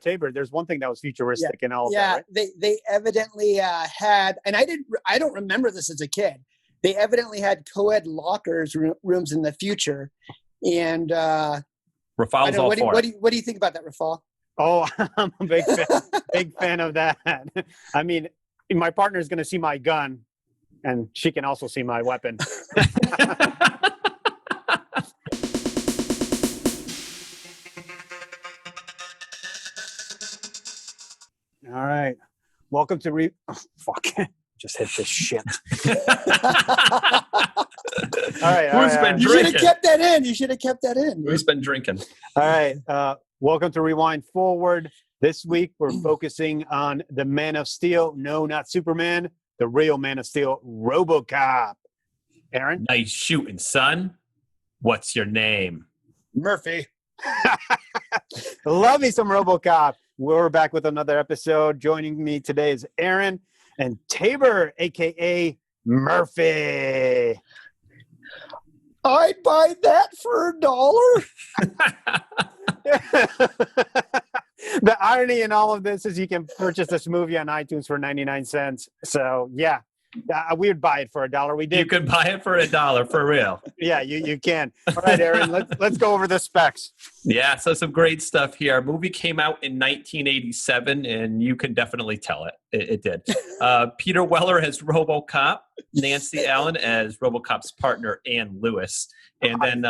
Tabor, there's one thing that was futuristic in all of that, right? They evidently had, and I don't remember this as a kid. They evidently had co-ed lockers rooms in the future, and Rafal's all for it. What do you think about that, Rafal? Oh, I'm a big fan of that. I mean, my partner is going to see my gun, and she can also see my weapon. All right. Welcome to fuck. Just hit this shit. All right. Who's been drinking? You should have kept that in. You should have kept that in. Who's been drinking? All right. Welcome to Rewind Forward. This week, we're focusing on the Man of Steel. No, not Superman. The real Man of Steel, Robocop. Aaron? Nice shooting, son. What's your name? Murphy. Love me some Robocop. We're back with another episode. Joining me today is Aaron and Tabor, a.k.a. Murphy. I'd buy that for $1. The irony in all of this is you can purchase this movie on iTunes for 99 cents. So, yeah, we would buy it for $1. We did. You could buy it for $1, for real. Yeah, you can. All right, Aaron, let's go over the specs. Yeah, so some great stuff here. Our movie came out in 1987, and you can definitely tell it did. Peter Weller as Robocop, Nancy Allen as Robocop's partner, Ann Lewis. And then,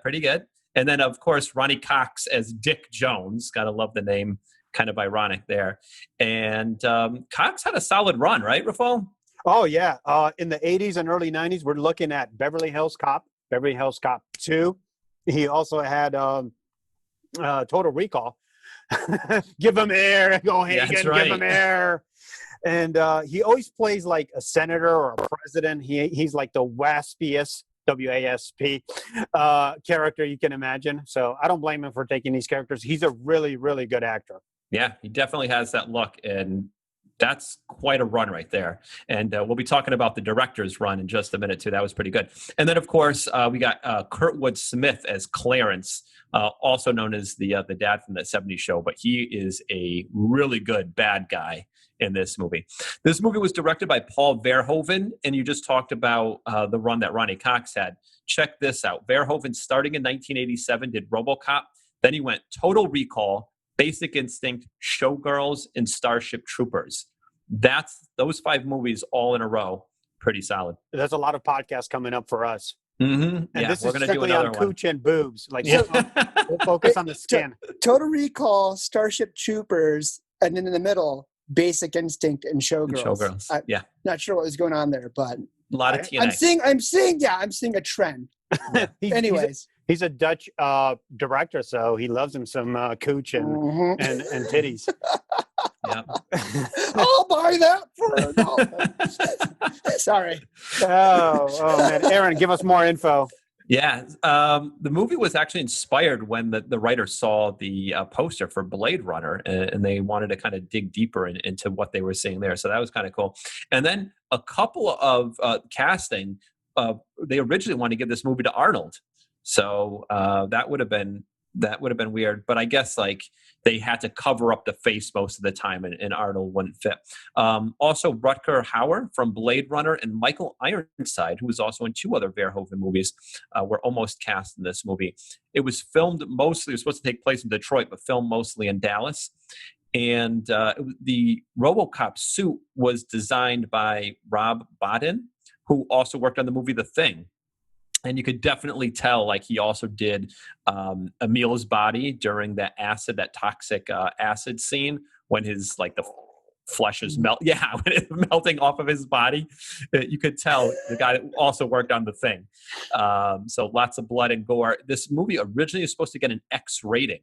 pretty good. And then, of course, Ronnie Cox as Dick Jones. Gotta love the name. Kind of ironic there. And Cox had a solid run, right, Rafal? Oh, yeah. In the 80s and early 90s, we're looking at Beverly Hills Cop, Beverly Hills Cop 2. He also had Total Recall. Give him air. Go Hagen, That's right. Give him air. And he always plays like a senator or a president. He's like the waspiest, W-A-S-P, character you can imagine. So I don't blame him for taking these characters. He's a really, really good actor. Yeah, he definitely has that look, and that's quite a run right there. And we'll be talking about the director's run in just a minute, too. That was pretty good. And then, of course, we got Kurtwood Smith as Clarence, also known as the dad from that 70s show, but he is a really good bad guy in this movie. This movie was directed by Paul Verhoeven, and you just talked about the run that Ronnie Cox had. Check this out. Verhoeven, starting in 1987, did RoboCop. Then he went Total Recall, Basic Instinct, Showgirls, and Starship Troopers. That's those 5 movies all in a row. Pretty solid. There's a lot of podcasts coming up for us. Mm-hmm. And this we're is going to do another on one. Cooch and boobs. Like, we'll focus on the skin. Total Recall, Starship Troopers, and then in the middle, Basic Instinct and Showgirls. Not sure what was going on there, but a lot of TNA. I'm seeing a trend. Anyways. He's a Dutch director, so he loves him some cooch and titties. Yeah. I'll buy that for $1. Sorry. Oh man, Aaron, give us more info. Yeah, the movie was actually inspired when the writer saw the poster for Blade Runner, and they wanted to kind of dig deeper into what they were seeing there. So that was kind of cool. And then a couple of casting, they originally wanted to give this movie to Arnold. So that would have been weird, but I guess like they had to cover up the face most of the time, and Arnold wouldn't fit. Also, Rutger Hauer from Blade Runner and Michael Ironside, who was also in 2 other Verhoeven movies, were almost cast in this movie. It was filmed mostly, it was supposed to take place in Detroit, but filmed mostly in Dallas. And the RoboCop suit was designed by Rob Bottin, who also worked on the movie The Thing. And you could definitely tell, like, he also did Emil's body during that toxic acid scene when his, like, the flesh is when it's melting off of his body. You could tell the guy also worked on The Thing. So lots of blood and gore. This movie originally was supposed to get an X rating.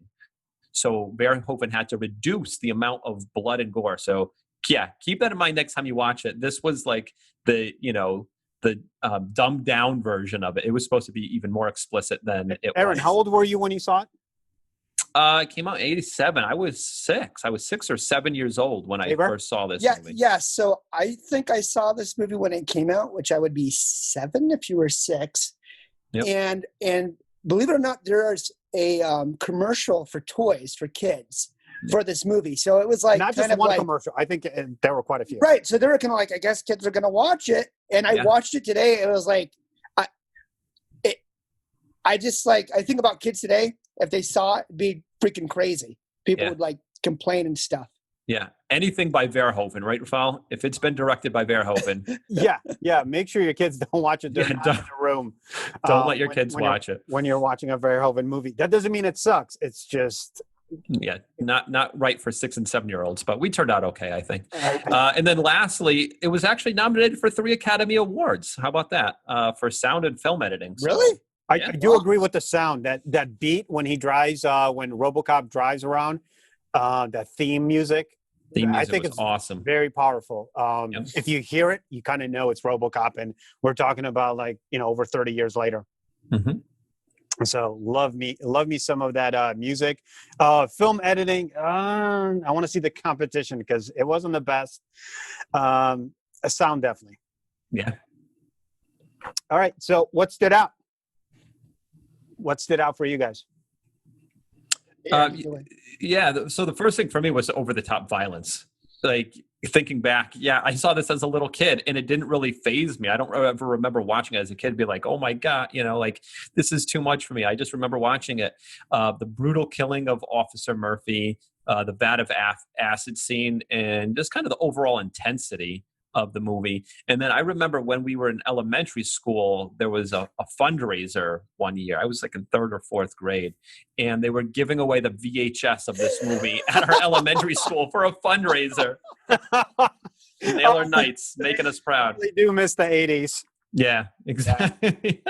So Verhoeven had to reduce the amount of blood and gore. So, yeah, keep that in mind next time you watch it. This was like the dumbed down version of it. It was supposed to be even more explicit than it was. Aaron, how old were you when you saw it? It came out in 87. I was 6. I was 6 or 7 years old when I first saw this movie. Yeah. So I think I saw this movie when it came out, which I would be 7 if you were 6. Yep. And believe it or not, there's a commercial for toys for kids for this movie. So it was like not kind just of one like, commercial. I think there were quite a few. right. So they were kind of like, I guess kids are going to watch it. And I watched it today. It was like, I just like, I think about kids today, if they saw it, it'd be freaking crazy. People would like complain and stuff. Yeah. Anything by Verhoeven, right, Rafal? If it's been directed by Verhoeven. Yeah. Make sure your kids don't watch it. They're not in the room. Don't let your kids watch it. When you're watching a Verhoeven movie. That doesn't mean it sucks. It's just... Yeah, not right for 6 and 7 year olds, but we turned out okay, I think. And then lastly, it was actually nominated for 3 Academy Awards. How about that? For sound and film editing. So, really? I do agree with the sound. That beat when he drives, when Robocop drives around, that theme music. I think it's awesome. Very powerful. If you hear it, you kind of know it's Robocop, and we're talking about over 30 years later. Mm-hmm. So love me some of that music. Film editing, I want to see the competition because it wasn't the best. Sound definitely. Yeah. All right. So what stood out? What stood out for you guys? So the first thing for me was over the top violence. Like thinking back, I saw this as a little kid and it didn't really faze me. I don't ever remember watching it as a kid and be like, oh my God, like this is too much for me. I just remember watching it. The brutal killing of Officer Murphy, the vat of acid scene, and just kind of the overall intensity of the movie. And then I remember when we were in elementary school, there was a fundraiser one year. I was like in 3rd or 4th grade, and they were giving away the VHS of this movie at our elementary school for a fundraiser. Naylor Knights, making us proud. They do miss the 80s. Yeah, exactly.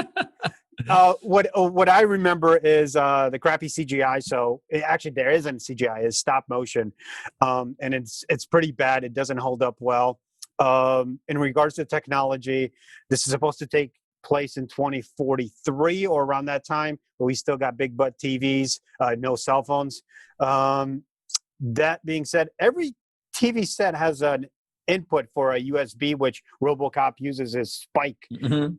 What I remember is the crappy CGI. So actually, there isn't CGI; it's stop motion, and it's pretty bad. It doesn't hold up well. In regards to technology, this is supposed to take place in 2043 or around that time, but we still got big butt TVs, no cell phones. That being said, every TV set has an input for a USB, which Robocop uses his spike to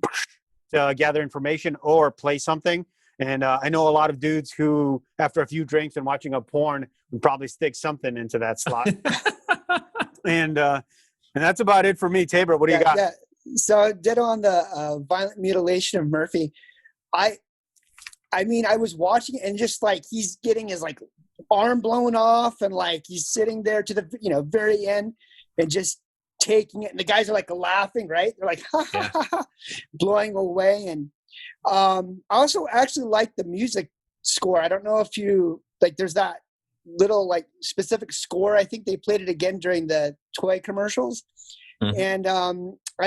gather information or play something. And I know a lot of dudes who, after a few drinks and watching a porn, would probably stick something into that slot. And that's about it for me. Tabor, what do you got? Yeah. So ditto on the violent mutilation of Murphy. I mean, I was watching it and just like he's getting his like arm blown off and like he's sitting there to the very end and just taking it. And the guys are like laughing, right? They're like blowing away. And I also actually like the music score. I don't know if you like. There's that little like specific score. I think they played it again during the toy commercials. And I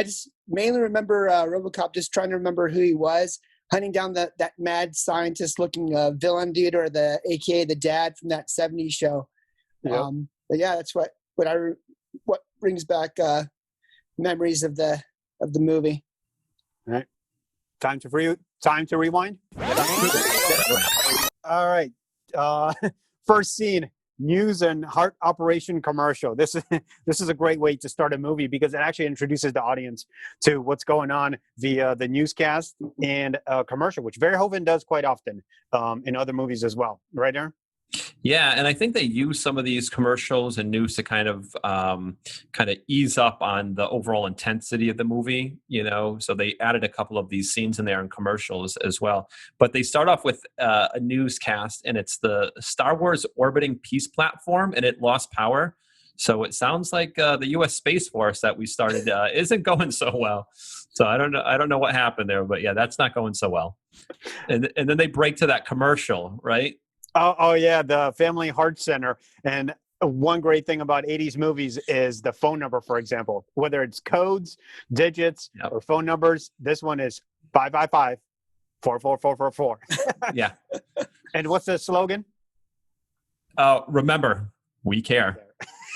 just mainly remember Robocop just trying to remember who he was, hunting down that mad scientist looking villain dude, or the AKA the dad from that 70s show. But yeah, that's what brings back memories of the movie. All right, time to rewind. All right. First scene, news and heart operation commercial. This is a great way to start a movie because it actually introduces the audience to what's going on via the newscast and a commercial, which Verhoeven does quite often in other movies as well. Right, Aaron? Yeah, and I think they use some of these commercials and news to kind of ease up on the overall intensity of the movie, So they added a couple of these scenes in there in commercials as well. But they start off with a newscast, and it's the Star Wars orbiting peace platform, and it lost power. So it sounds like the U.S. Space Force that we started isn't going so well. So I don't know what happened there, but yeah, that's not going so well. And then they break to that commercial, right? Oh yeah, the Family Heart Center. And one great thing about 80s movies is the phone number, for example, whether it's codes, digits, or phone numbers. This one is 555-44444. Yeah. And what's the slogan? Remember, we care.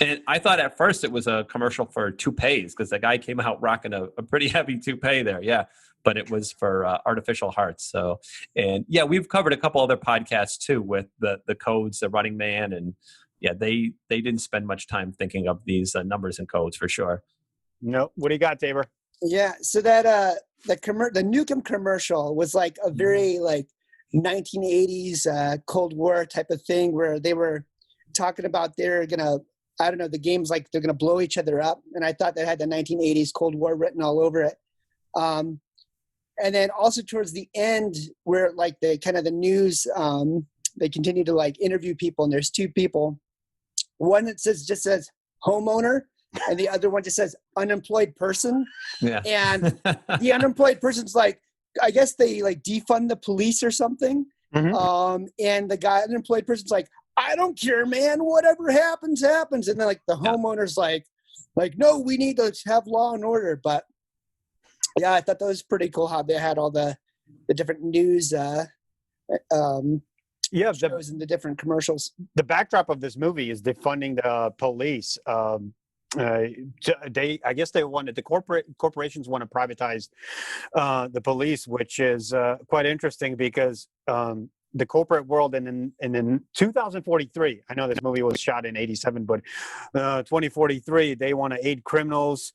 And I thought at first it was a commercial for toupees because the guy came out rocking a pretty heavy toupee there. Yeah. But it was for artificial hearts. So, and yeah, we've covered a couple other podcasts too with the codes, the Running Man, and yeah, they didn't spend much time thinking of these numbers and codes for sure. No, what do you got, Tabor? Yeah, so that the Nukem commercial was like a very like 1980s Cold War type of thing where they were talking about they're gonna, I don't know, the game's like they're gonna blow each other up, and I thought that had the 1980s Cold War written all over it. And then also towards the end, where like the kind of the news, they continue to like interview people, and there's two people, one that just says homeowner, and the other one just says unemployed person. Yeah. And the unemployed person's like, I guess they like defund the police or something. Mhm. And the guy, unemployed person's like, I don't care, man. Whatever happens, happens. And then like the homeowner's like, no, we need to have law and order. But yeah, I thought that was pretty cool how they had all the different news shows and the different commercials. The backdrop of this movie is defunding the police. I guess they wanted corporations want to privatize the police, which is quite interesting because the corporate world, and in 2043, I know this movie was shot in 87, but 2043, they want to aid criminals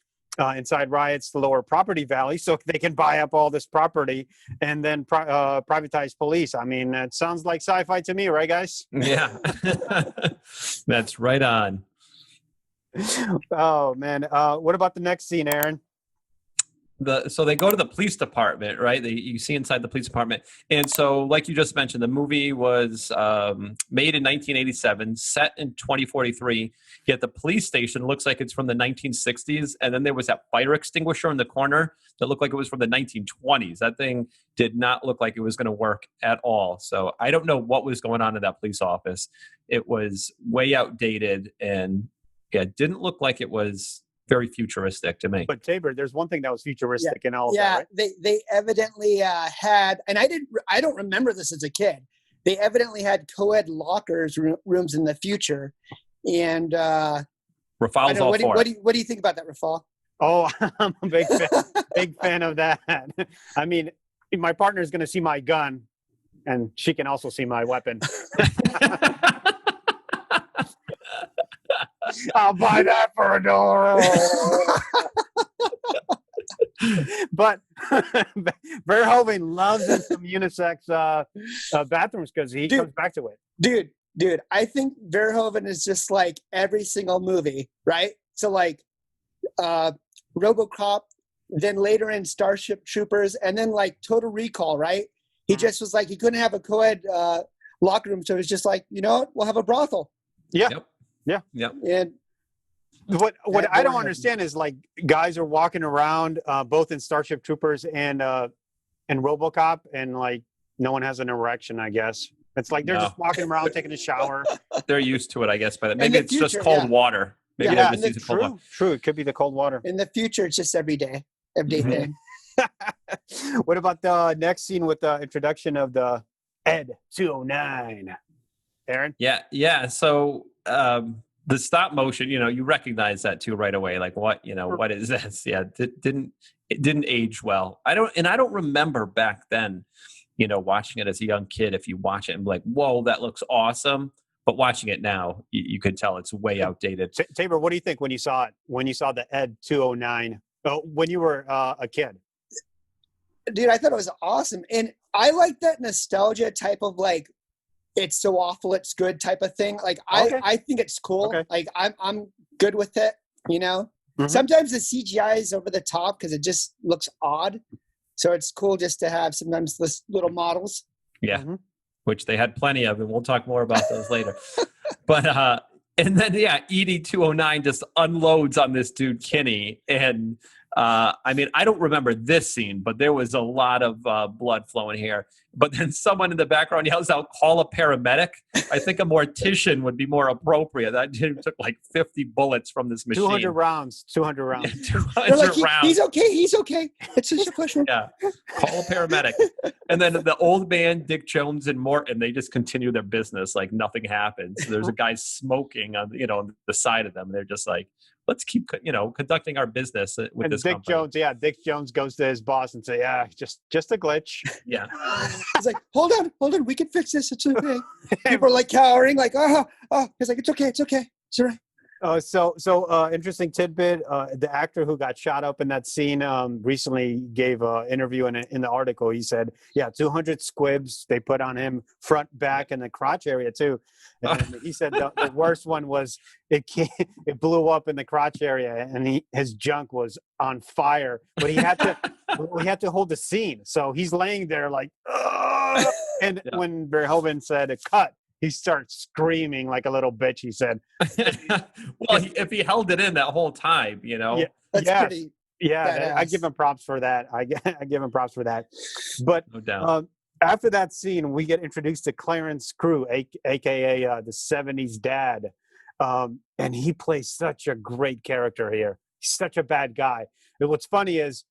incite riots to lower property value so they can buy up all this property and then privatize police. I mean, that sounds like sci-fi to me, right, guys? Yeah. That's right on. Oh, man. What about the next scene, Aaron? So they go to the police department, right? You see inside the police department. And so, like you just mentioned, the movie was made in 1987, set in 2043. Yet the police station looks like it's from the 1960s. And then there was that fire extinguisher in the corner that looked like it was from the 1920s. That thing did not look like it was going to work at all. So I don't know what was going on in that police office. It was way outdated, and it didn't look like it was very futuristic to me. But Tabor, there's one thing that was futuristic in all of that, right? They evidently had, and I don't remember this as a kid. They evidently had co-ed lockers rooms in the future, and Rafal's all for it. What do you think about that, Rafal? Oh, I'm a big fan of that. I mean, my partner is going to see my gun, and she can also see my weapon. I'll buy that for $1. But Verhoeven loves some unisex bathrooms because he comes back to it. Dude, I think Verhoeven is just like every single movie, right? So like Robocop, then later in Starship Troopers, and then like Total Recall, right? He just was like, he couldn't have a co-ed locker room, so it was just like, you know what, we'll have a brothel. Yeah. Yep. Yeah. Yep. And what I don't understand is like guys are walking around both in Starship Troopers and Robocop, and like no one has an erection, I guess. It's like they're just walking around taking a shower. They're used to it, I guess, but maybe it's future, just cold water. Maybe they're just using cold water. True. It could be the cold water. In the future, it's just everyday thing. What about the next scene with the introduction of the Ed 209? Aaron? Yeah. So the stop motion, you recognize that too right away. Like what is this? Yeah, it didn't age well. I don't remember back then, watching it as a young kid. If you watch it and be like, whoa, that looks awesome. But watching it now, you could tell it's way outdated. Tabor, what do you think when you saw it? When you saw the Ed 209? When you were a kid? Dude, I thought it was awesome. And I like that nostalgia type of like, it's so awful, it's good type of thing. Like I think it's cool. Okay. Like I'm good with it, Mm-hmm. Sometimes the CGI is over the top because it just looks odd. So it's cool just to have sometimes this little models. Yeah. Mm-hmm. Which they had plenty of, and we'll talk more about those later. But and then ED 209 just unloads on this dude Kinney, and I mean, I don't remember this scene, but there was a lot of blood flowing here. But then someone in the background yells out, "Call a paramedic." I think a mortician would be more appropriate. That dude took like 50 bullets from this machine. 200 rounds. Yeah, 200 rounds. He's okay. It's just a question. Yeah. Call a paramedic. And then the old man, Dick Jones and Morton, they just continue their business like nothing happens. There's a guy smoking on the side of them. They're just like, let's keep conducting our business with and this Dick company. Dick Jones goes to his boss and say, just a glitch. Yeah. He's like, hold on, we can fix this. It's okay. People are like cowering, like, oh. He's like, it's okay. It's all right. Interesting tidbit. The actor who got shot up in that scene recently gave an interview in the article. He said, "Yeah, 200 squibs they put on him front, back, and the crotch area too." And he said the worst one was it blew up in the crotch area, and his junk was on fire. But we had to hold the scene, so he's laying there like, "Ugh!" And when Verhoeven said "cut," he starts screaming like a little bitch. He said, "Well, if he held it in that whole time, you know, that's pretty. I give him props for that. I give him props for that." But no doubt. After that scene, we get introduced to Clarence Crew, aka the '70s dad, and he plays such a great character here. He's such a bad guy. And what's funny is,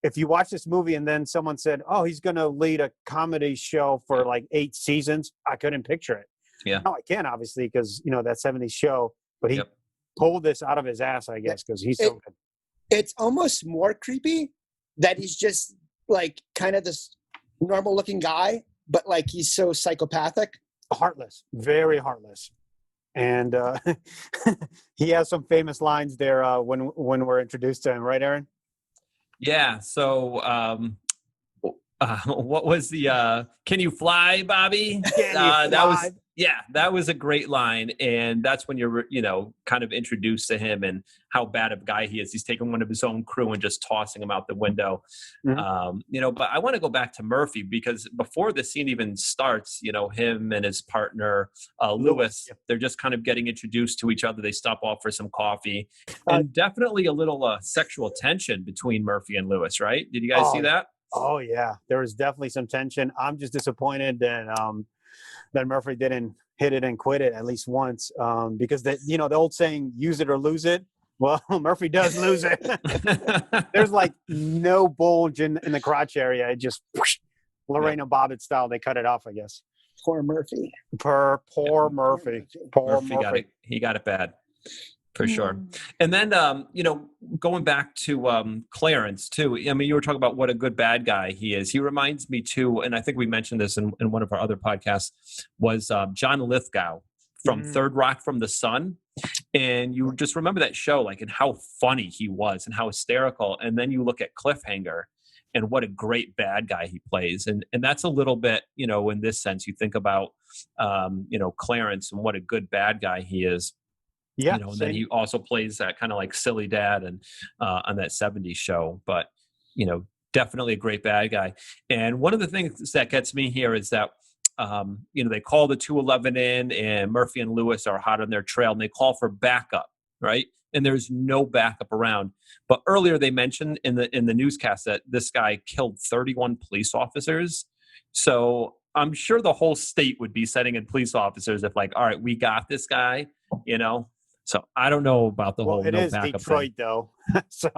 if you watch this movie and then someone said, "Oh, he's going to lead a comedy show for like 8 seasons," I couldn't picture it. Yeah. No, I can, obviously, because that '70s show. But he pulled this out of his ass, I guess, because he's so good. It's almost more creepy that he's just like kind of this normal-looking guy, but like he's so psychopathic, heartless, very heartless. And he has some famous lines there when we're introduced to him, right, Aaron? Yeah. So, what was the "Can you fly, Bobby"? That was a great line, and that's when you're kind of introduced to him and how bad of a guy he is. He's taking one of his own crew and just tossing him out the window. Mm-hmm. But I want to go back to Murphy, because before the scene even starts, him and his partner Lewis, they're just kind of getting introduced to each other. They stop off for some coffee, and definitely a little sexual tension between Murphy and Lewis. Right? Did you guys see that? Oh yeah, there was definitely some tension. I'm just disappointed that Murphy didn't hit it and quit it at least once, because the old saying, "Use it or lose it." Well, Murphy does lose it. There's like no bulge in the crotch area. It just Lorena Bobbitt style. They cut it off, I guess. Poor Murphy. Poor Murphy. Poor Murphy. He got it bad. For sure. And then, going back to Clarence, too, I mean, you were talking about what a good bad guy he is. He reminds me, too, and I think we mentioned this in one of our other podcasts, was John Lithgow from Third Rock from the Sun. And you just remember that show, like, and how funny he was and how hysterical. And then you look at Cliffhanger and what a great bad guy he plays. And that's a little bit, in this sense, you think about, Clarence and what a good bad guy he is. Yeah, and then he also plays that kind of like silly dad and on that '70s show. But definitely a great bad guy. And one of the things that gets me here is that they call the 211 in, and Murphy and Lewis are hot on their trail, and they call for backup, right? And there's no backup around. But earlier they mentioned in the newscast that this guy killed 31 police officers. So I'm sure the whole state would be sending in police officers if, like, all right, we got this guy, So I don't know about the whole it is backup Detroit thing. Though. So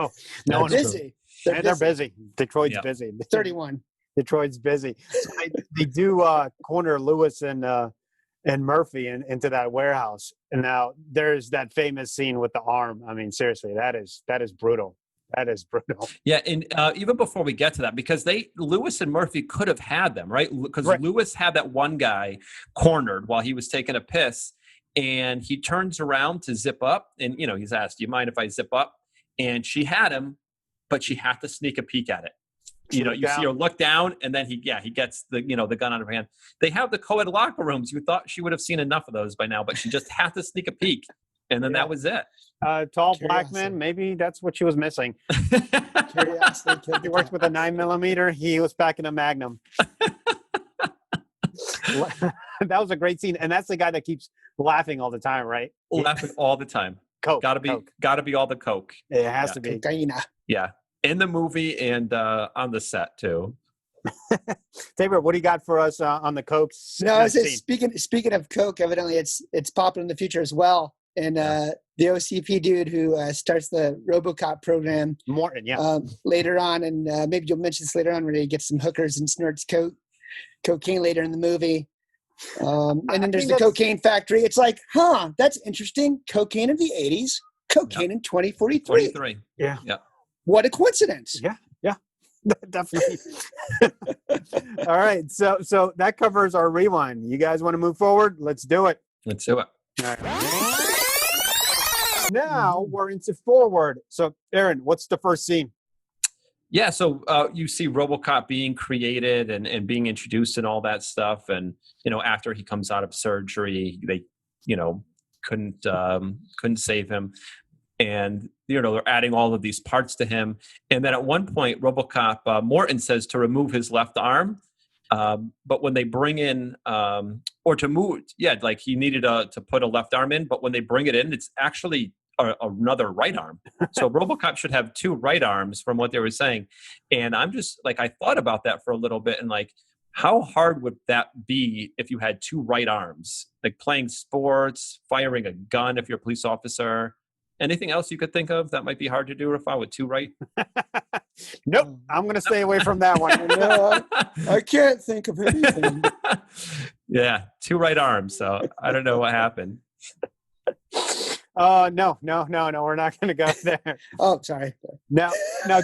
no one's busy. They're busy. Detroit's busy. 31. Detroit's busy. So they do corner Lewis and Murphy into that warehouse. And now there's that famous scene with the arm. I mean, seriously, that is brutal. That is brutal. Yeah, and even before we get to that, because Lewis and Murphy could have had them, right? Because Lewis had that one guy cornered while he was taking a piss. And he turns around to zip up, and he's asked, "Do you mind if I zip up?" And she had him, but she had to sneak a peek at it. You see her look down, and then he gets the the gun out of her hand. They have the co-ed locker rooms. You thought she would have seen enough of those by now, but she just had to sneak a peek, and then that was it. Tall black man, maybe that's what she was missing. Curiosity. He works with a 9mm. He was packing a Magnum. That was a great scene, and that's the guy that keeps laughing all the time, right? Laughing all the time. Coke. Gotta be all the coke. It has to be. Cocaina. Yeah, in the movie and on the set too. Tabor, what do you got for us on the coke? No, I was speaking of coke, evidently it's popular in the future as well. And the OCP dude who starts the Robocop program, Morton, later on, and maybe you'll mention this later on, where he gets some hookers and snorts cocaine later in the movie. And then there's the cocaine factory. It's like, that's interesting. Cocaine in the 80s, cocaine in 2043. 23. Yeah. What a coincidence. Yeah. Definitely. All right. So that covers our rewind. You guys want to move forward? Let's do it. Let's do it. All right. Now we're into forward. So, Aaron, what's the first scene? Yeah, so you see RoboCop being created and being introduced and all that stuff, and after he comes out of surgery, they couldn't save him, and they're adding all of these parts to him, and then at one point, RoboCop Morton says to remove his left arm, but when they bring in or to move, like he needed to put a left arm in, but when they bring it in, it's actually another right arm. So RoboCop should have two right arms from what they were saying. And I'm just like, I thought about that for a little bit, and like, how hard would that be if you had two right arms, like playing sports, firing a gun if you're a police officer? Anything else you could think of that might be hard to do if I with two right? Nope, I'm going to stay away from that one. No, I can't think of anything. Yeah, two right arms. So I don't know what happened. No, we're not going to go there. Oh, sorry. Now,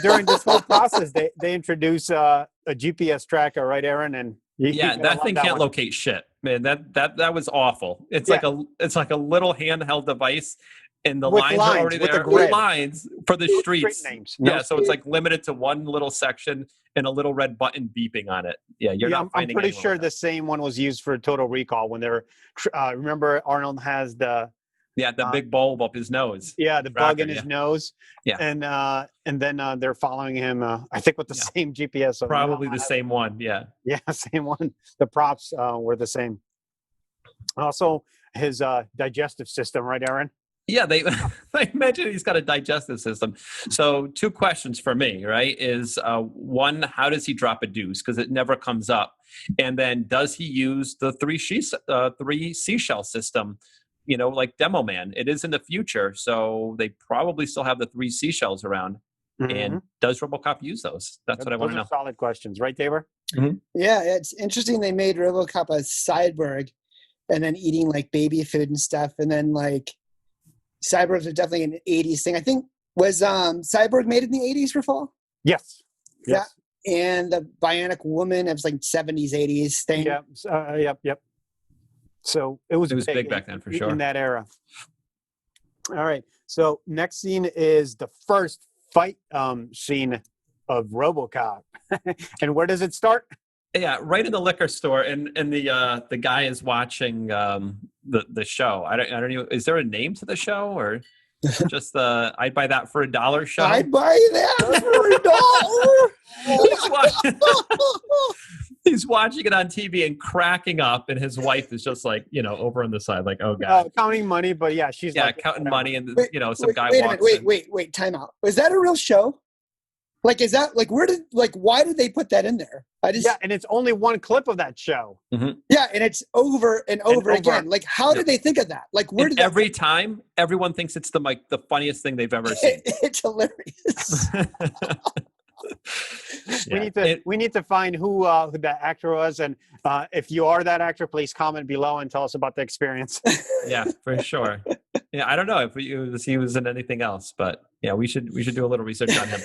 during this whole process, they introduce a GPS tracker, right, Aaron? And that thing can't locate shit, man. That was awful. It's like a little handheld device, and the lines are already there. With lines for the streets. Street names. So it's like limited to one little section and a little red button beeping on it. Yeah, you're not finding. I'm pretty sure the same one was used for Total Recall when they're. Remember, Arnold has the big bulb up his nose. Yeah, the bug in his nose. Yeah, and then they're folling him. I think with the same GPS. So probably the same one. Yeah, same one. The props were the same. Also, his digestive system, right, Aaron? Yeah, they mentioned he's got a digestive system. So 2 questions for me, right? Is one, how does he drop a deuce? Because it never comes up. And then does he use the three seashell system? Like Demo Man. It is in the future, so they probably still have the 3 seashells around. Mm-hmm. And does RoboCop use those? That's what I want to know. Solid questions, right, Tabor? Mm-hmm. Yeah, it's interesting. They made RoboCop a cyborg, and then eating like baby food and stuff, and then like cyborgs are definitely an '80s thing. I think was Cyborg made in the '80s for fall. Yes. Yeah, and the Bionic Woman, it was like '70s, '80s thing. Yeah. Yep. So it was big back then for sure in that era. All right. So next scene is the first fight scene of RoboCop, and where does it start? Yeah, right in the liquor store, and the guy is watching the show. I don't know. Is there a name to the show, or just I'd buy that for $1 show? I'd buy that for $1. He's watching it on TV and cracking up, and his wife is just like, over on the side, like, oh god, counting money. But yeah, she's counting money, and some guy walks. Wait, time out. Was that a real show? Like, is that like why did they put that in there? And it's only one clip of that show. Mm-hmm. Yeah, and it's over and over again. Like, how did they think of that? Like, where did every time everyone thinks it's the funniest thing they've ever seen. It's hilarious. We need to find who that actor was, and if you are that actor, please comment below and tell us about the experience. Yeah, for sure. Yeah, I don't know if he was in anything else, but yeah, we should do a little research on him.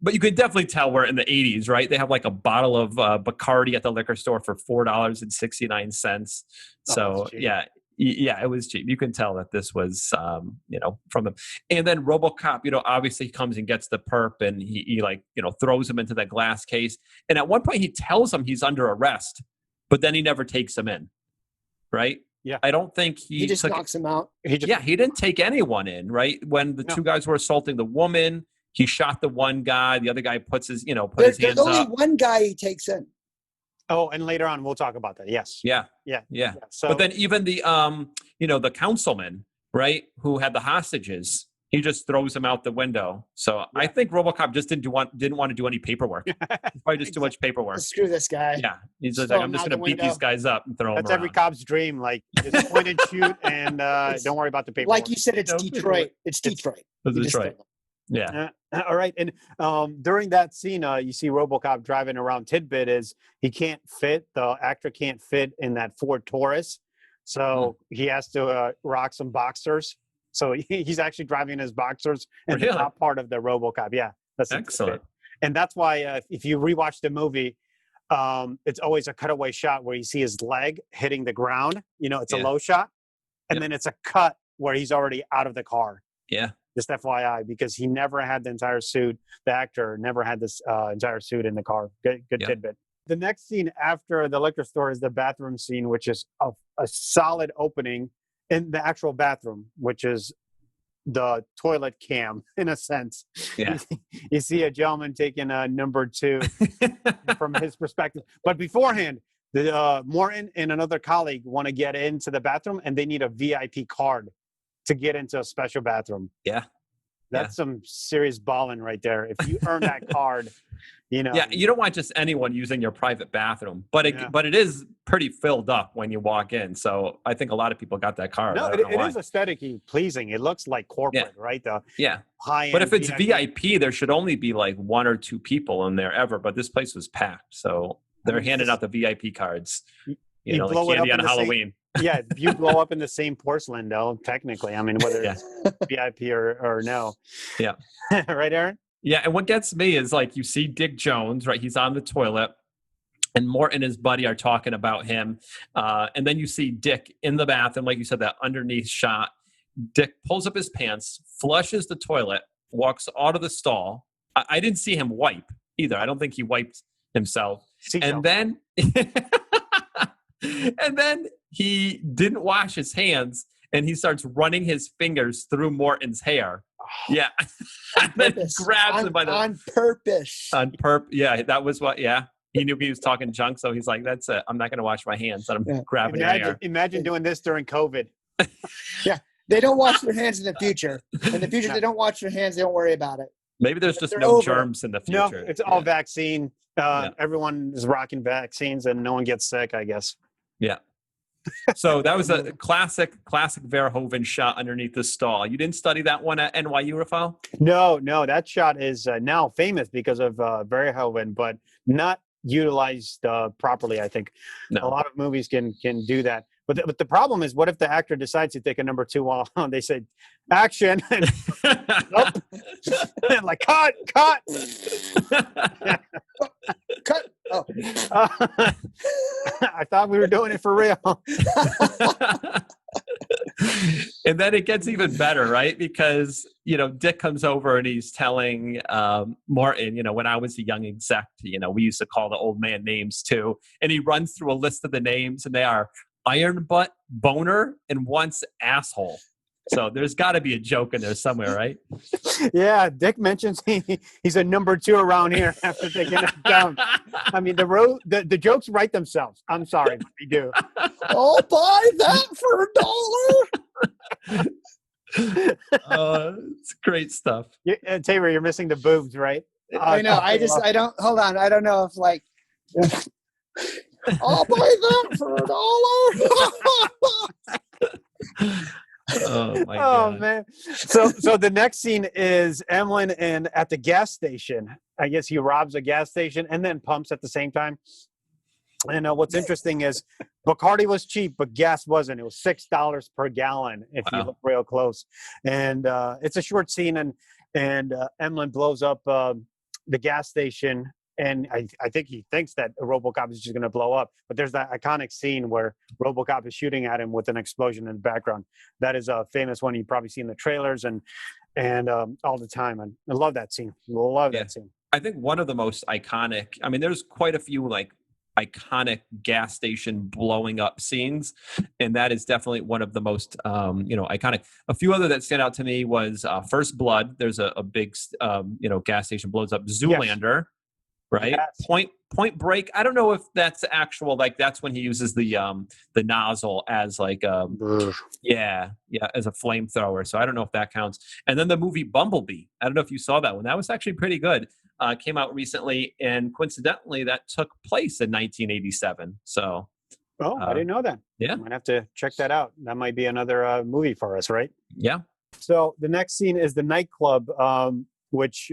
But you could definitely tell we're in the 80s, right? They have like a bottle of Bacardi at the liquor store for $4.69. So yeah, it was cheap. You can tell that this was, from them. And then RoboCop, obviously comes and gets the perp, and he throws him into that glass case. And at one point he tells him he's under arrest, but then he never takes him in, right? Yeah, I don't think he just knocks him out. He didn't take anyone in, right? When the 2 guys were assaulting the woman, he shot the one guy. The other guy puts his hands up. There's only one guy he takes in. Oh, and later on we'll talk about that. Yes. Yeah. So, but then even the the councilman, right, who had the hostages, he just throws him out the window. So I think RoboCop just didn't want to do any paperwork. Probably just too much paperwork. Screw this guy. Yeah, he's just like, I'm just going to beat these guys up and throw them around. That's every cop's dream. Like, just point and shoot, and don't worry about the paperwork. Like you said, it's Detroit. It's Detroit. It's Detroit. Yeah. All right. And during that scene, you see RoboCop driving around. Tidbit is the actor can't fit in that Ford Taurus. So he has to rock some boxers. So he's actually driving his boxers in the top part of the RoboCop. Yeah. That's excellent. And that's why if you rewatch the movie, it's always a cutaway shot where you see his leg hitting the ground. It's a low shot. And then it's a cut where he's already out of the car. Yeah. Just FYI, because he never had the entire suit. The actor never had this entire suit in the car. Good tidbit. The next scene after the liquor store is the bathroom scene, which is a solid opening in the actual bathroom, which is the toilet cam in a sense. Yeah. You see a gentleman taking a number 2 from his perspective. But beforehand, Morton and another colleague want to get into the bathroom, and they need a VIP card to get into a special bathroom. Yeah. That's some serious balling right there. If you earn that card, you know. Yeah, you don't want just anyone using your private bathroom, but it is pretty filled up when you walk in. So I think a lot of people got that card. No, it is aesthetically pleasing. It looks like corporate, right? High-end. But if it's VIP, there should only be like 1 or 2 people in there ever. But this place was packed, so they're handing out the VIP cards. You know, like candy on Halloween. Yeah, you blow up in the same porcelain, though. Technically, I mean, whether it's VIP or no. Yeah. Right, Aaron? Yeah, and what gets me is like you see Dick Jones, right? He's on the toilet, and Mort and his buddy are talking about him. And then you see Dick in the bathroom, like you said, that underneath shot. Dick pulls up his pants, flushes the toilet, walks out of the stall. I didn't see him wipe either. I don't think he wiped himself. And then and then he didn't wash his hands, and he starts running his fingers through Morton's hair. Yeah. And then grabs him by the... On purpose. Yeah, that was what... Yeah. He knew he was talking junk, so he's like, that's it. I'm not going to wash my hands. I'm grabbing your hair. Imagine doing this during COVID. Yeah. They don't wash their hands in the future. In the future, they don't wash their hands. They don't worry about it. Maybe there's just no germs in the future. No, it's all vaccine. Everyone is rocking vaccines, and no one gets sick, I guess. Yeah. So that was a classic Verhoeven shot underneath the stall. You didn't study that one at NYU, Rafael? No. That shot is now famous because of Verhoeven, but not utilized properly, I think. No. A lot of movies can do that. But the problem is, what if the actor decides to take a number 2 while they say action? And, and like, cut. Cut. Oh. I thought we were doing it for real. And then it gets even better, right? Because, Dick comes over and he's telling Martin, when I was a young exec, we used to call the old man names too. And he runs through a list of the names, and they are Iron Butt, Boner, and once Asshole. So there's got to be a joke in there somewhere, right? Yeah, Dick mentions he's a number 2 around here after taking it down. I mean, the jokes write themselves. I'm sorry, but they do. I'll buy that for $1. It's great stuff. Taylor, you're missing the boobs, right? I know. I don't. Hold on. I don't know if like. I'll buy that for $1. Oh my God. Man. So the next scene is Emlyn at the gas station. I guess he robs a gas station and then pumps at the same time. And what's interesting is Bacardi was cheap, but gas wasn't. It was $6 per gallon if you look real close. And it's a short scene, and Emlyn blows up the gas station. And I think he thinks that Robocop is just going to blow up. But there's that iconic scene where Robocop is shooting at him with an explosion in the background. That is a famous one. You probably see in the trailers and all the time. And I love that scene. That scene. I think one of the most iconic, I mean, there's quite a few like iconic gas station blowing up scenes. And that is definitely one of the most, iconic. A few other that stand out to me was First Blood. There's a big, gas station blows up. Zoolander. Yes. Right. Yes. Point Break. I don't know if that's actual, like that's when he uses the nozzle as like as a flamethrower. So I don't know if that counts. And then the movie Bumblebee. I don't know if you saw that one. That was actually pretty good. Came out recently, and coincidentally that took place in 1987. So I didn't know that. Yeah. I might have to check that out. That might be another movie for us, right? Yeah. So the next scene is the nightclub, which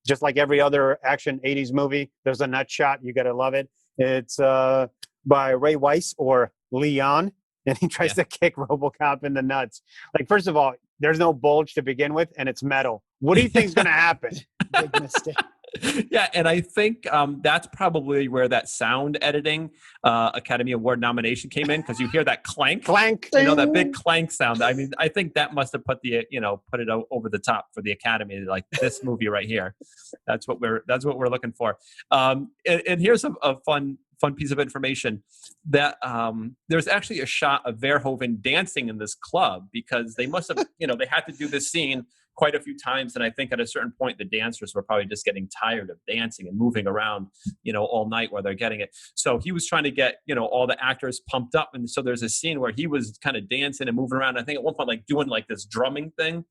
just like every other action 80s movie, there's a nut shot. You got to love it. It's by Ray Weiss or Leon, and he tries to kick Robocop in the nuts. Like, first of all, there's no bulge to begin with, and it's metal. What do you think is going to happen? Big mistake. Yeah, and I think that's probably where that sound editing Academy Award nomination came in, because you hear that clank, Clank. that big clank sound. I mean, I think that must have put put it over the top for the Academy, like this movie right here. That's what we're looking for. And here's a fun piece of information that there's actually a shot of Verhoeven dancing in this club, because they must have, they had to do this scene quite a few times. And I think at a certain point, the dancers were probably just getting tired of dancing and moving around, all night while they're getting it. So he was trying to get, all the actors pumped up. And so there's a scene where he was kind of dancing and moving around. I think at one point, like doing like this drumming thing.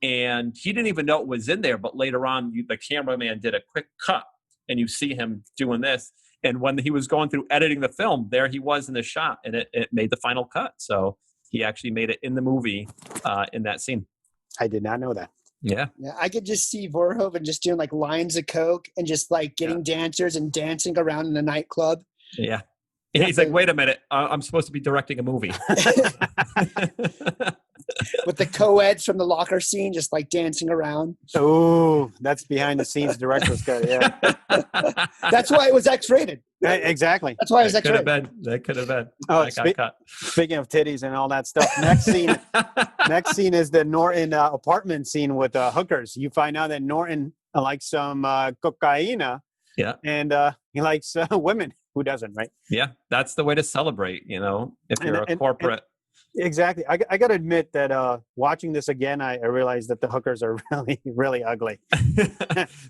And he didn't even know it was in there. But later on, the cameraman did a quick cut and you see him doing this. And when he was going through editing the film, there he was in the shot, and it made the final cut. So he actually made it in the movie in that scene. I did not know that. Yeah. Yeah, I could just see Verhoeven just doing like lines of coke and just like getting dancers and dancing around in the nightclub. Yeah. And he's like, wait a minute, I'm supposed to be directing a movie. With the co-eds from the locker scene just like dancing around. Oh, that's behind the scenes director's cut. Yeah. That's why it was X-rated. Exactly. That's why it was X-rated. That could have been. Oh, speaking of titties and all that stuff, next scene is the Norton apartment scene with hookers. You find out that Norton likes some cocaina. Yeah. And he likes women. Who doesn't, right? Yeah, that's the way to celebrate, if you're a corporate. Exactly. I got to admit that watching this again, I realized that the hookers are really, really ugly.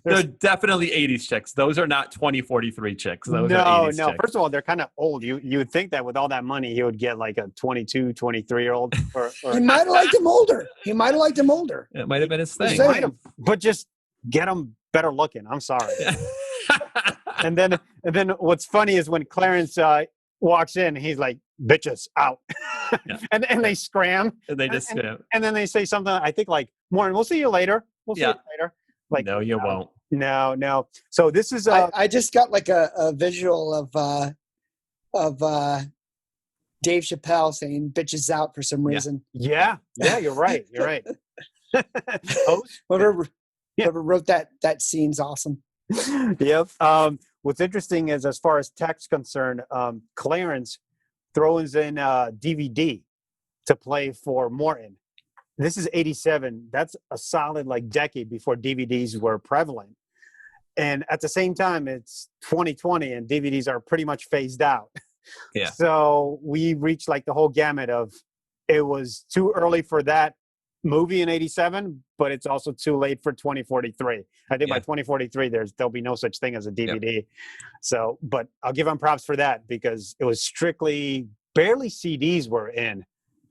They're definitely 80s chicks. Those are not 2043 chicks. Those are 80s chicks. First of all, they're kind of old. You would think that with all that money, he would get like a 22, 23-year-old. Or he might have liked him older. It might have been his thing. But just get them better looking. I'm sorry. And then what's funny is when Clarence walks in, he's like, "Bitches out," and they scram. And they just and then they say something. I think like, "Warren, we'll see you later. We'll see you later." Like, no, you won't. No. So this is. I just got like a visual of Dave Chappelle saying "bitches out" for some reason. Yeah, you're right. You're right. Whoever wrote that scene's awesome. Yep. What's interesting is, as far as tech's concerned, Clarence throws in DVD to play for Morton. This is 87. That's a solid decade before DVDs were prevalent. And at the same time, it's 2020 and DVDs are pretty much phased out. Yeah. So we reached the whole gamut of, it was too early for that movie in 87, but it's also too late for 2043. I think by 2043 there'll be no such thing as a DVD. Yep. So, but I'll give them props for that, because it was strictly, barely CDs were in.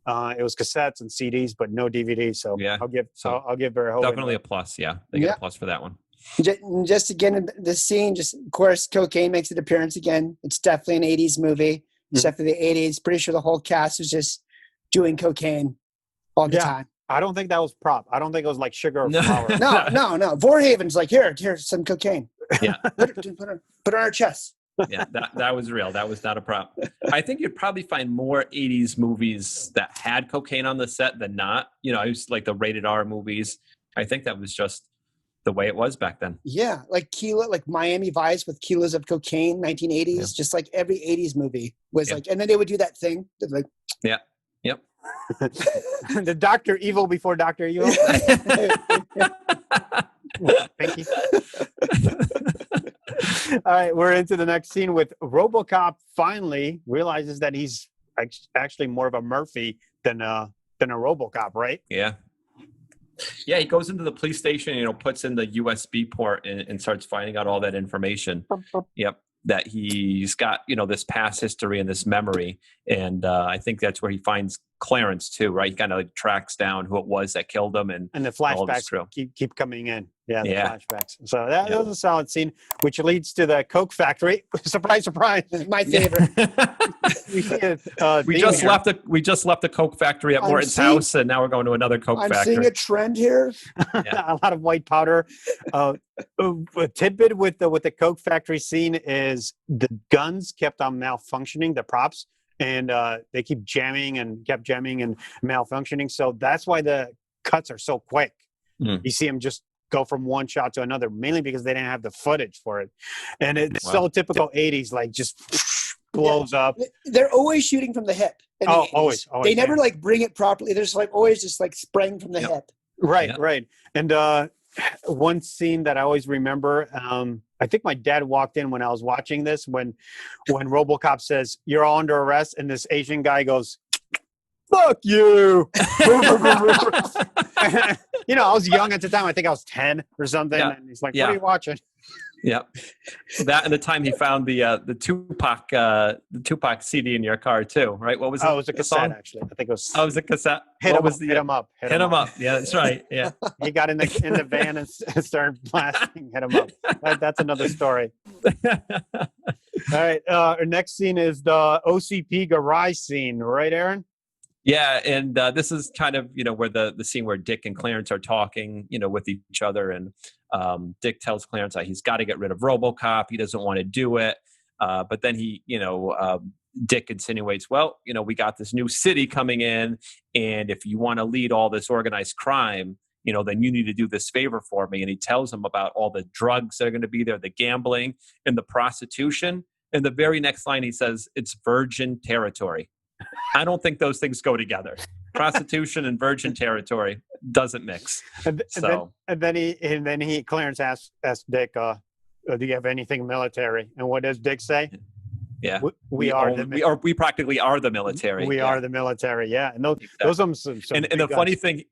It was cassettes and CDs, but no DVDs. So I'll give Verhoeven definitely a plus. Yeah, they get a plus for that one. Just again, the scene, just of course, cocaine makes an appearance again. It's definitely an 80s movie. It's definitely the 80s. Pretty sure the whole cast was just doing cocaine all the time. I don't think that was prop. I don't think it was like sugar or flour. No. Verhoeven's like, here's some cocaine. Yeah. put it on our chest. Yeah, that was real. That was not a prop. I think you'd probably find more 80s movies that had cocaine on the set than not. I used like the rated R movies. I think that was just the way it was back then. Yeah, like Kilo, like Miami Vice with kilos of cocaine, 1980s. Yeah. Just like every 80s movie was like, and then they would do that thing. Like, yeah. Yep. The Dr. Evil before Dr. Evil. Thank you. All right, we're into the next scene with Robocop finally realizes that he's actually more of a Murphy than a Robocop, right? Yeah. Yeah, he goes into the police station, puts in the USB port and starts finding out all that information. Yep. That he's got, this past history and this memory. And I think that's where he finds Clarence too, right? He kind of tracks down who it was that killed him. And the flashbacks keep coming in. Yeah, the flashbacks. So that was a solid scene, which leads to the Coke factory. Surprise, surprise. My favorite. We just left the Coke factory at Morton's house, and now we're going to another Coke factory. I'm seeing a trend here. A lot of white powder. A tidbit with the Coke factory scene is the guns kept on malfunctioning, the props, and they kept jamming and malfunctioning. So that's why the cuts are so quick. You see them just go from one shot to another, mainly because they didn't have the footage for it. And it's Wow. so typical 80s, like just blows up. They're always shooting from the hip. In the 80s. Always. They never like bring it properly. They're just like always just like spraying from the hip. Right. And one scene that I always remember, I think my dad walked in when I was watching this, when Robocop says, "You're all under arrest," and this Asian guy goes, "Fuck you." You know, I was young at the time. I think I was 10 or something. Yeah. And he's like, "What are you watching?" Yeah, that and the time he found the Tupac CD in your car too, right? What was it? Oh, it was a cassette, actually. I think it was. Oh, it was a cassette. Hit him up. Hit him up. Yeah, that's right. Yeah, he got in the van and started blasting. Hit him up. That's another story. All right. Our next scene is the OCP garage scene, right, Aaron? Yeah, and this is kind of, where the scene where Dick and Clarence are talking, with each other, and Dick tells Clarence that he's got to get rid of Robocop. He doesn't want to do it, but then Dick insinuates, well, we got this new city coming in, and if you want to lead all this organized crime, then you need to do this favor for me. And he tells him about all the drugs that are going to be there, the gambling and the prostitution. And the very next line, he says, "It's virgin territory." I don't think those things go together. Prostitution and virgin territory doesn't mix. And then Clarence asks Dick, "Do you have anything military?" And what does Dick say? Yeah, we practically are the military. We are the military. Yeah, and those are some and the guns. funny thing,